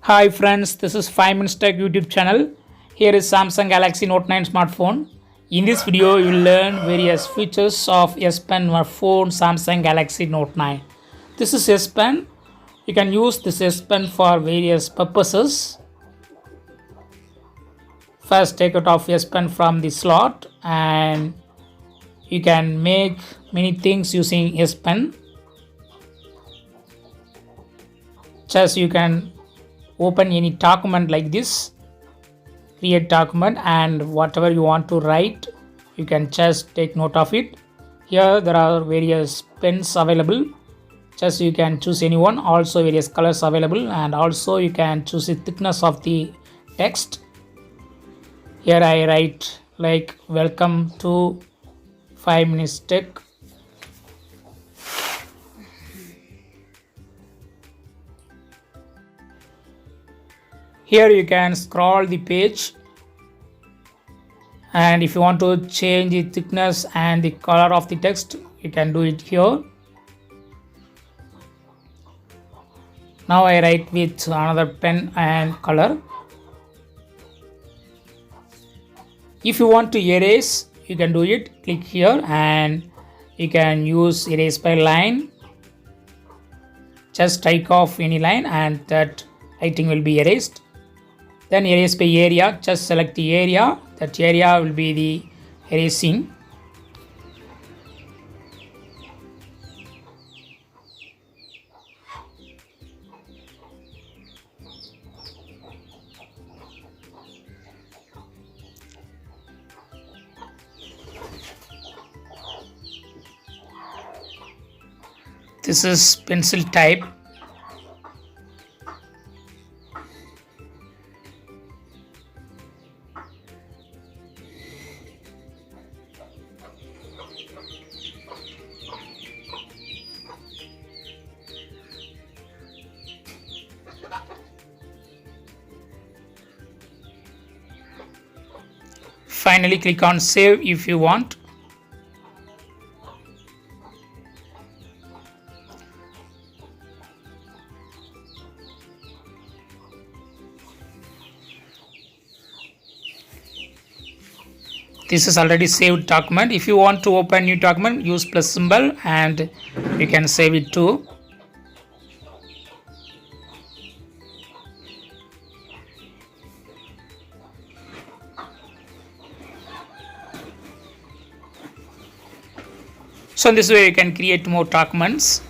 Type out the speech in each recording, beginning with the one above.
Hi friends, this is 5 Minutes Tech YouTube channel. Here is Samsung Galaxy Note 9 smartphone. In this video, you will learn various features of S Pen phone Samsung Galaxy Note 9. This is S Pen. You can use this S Pen for various purposes. First, take out of S Pen from the slot and you can make many things using S Pen. Just you can open any document like this, create document, and whatever you want to write you can just take note of it. Here there are various pens available, just you can choose any one. Also various colors available, and also you can choose the thickness of the text. Here I write like welcome to 5 Minutes Tech. Here you can scroll the page, and if you want to change the thickness and the color of the text you can do it here. Now I write with another pen and color. If you want to erase you can do it, click here and you can use erase by line. Just take off any line and that writing will be erased. Then erase by area, just select the area, that area will be the erasing. This is pencil type. Finally click on save if you want. This is already saved document. If you want to open new document, use plus symbol and you can save it too. So in this way you can create more documents.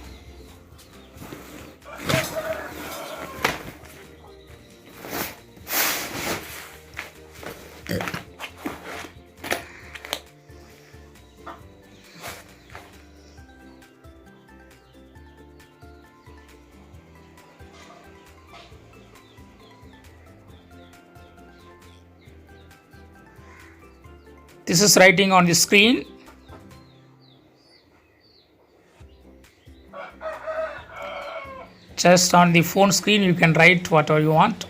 This is writing on the screen. Just on the phone screen you can write whatever you want.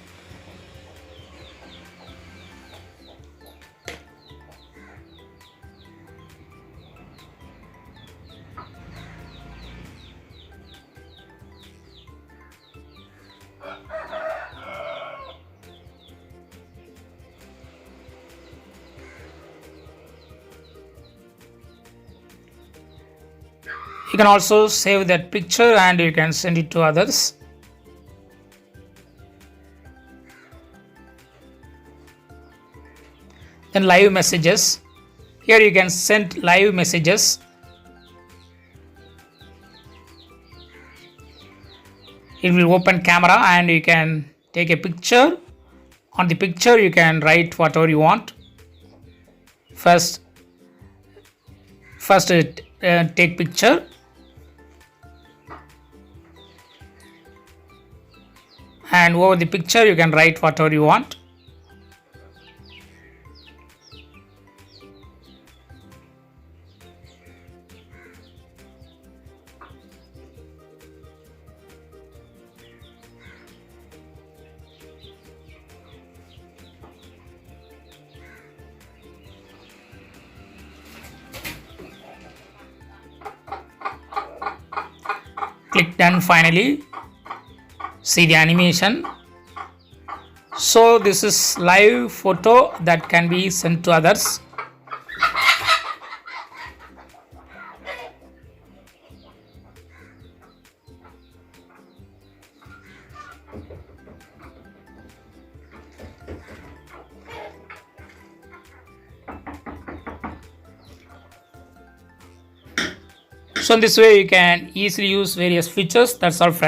You can also save that picture and you can send it to others. Then live messages. Here you can send live messages. It will open camera and you can take a picture. On the picture you can write whatever you want. First take picture. And over the picture you can write whatever you want. Click done. Finally see the animation. So this is live photo that can be sent to others. So in this way you can easily use various features. That's all friends.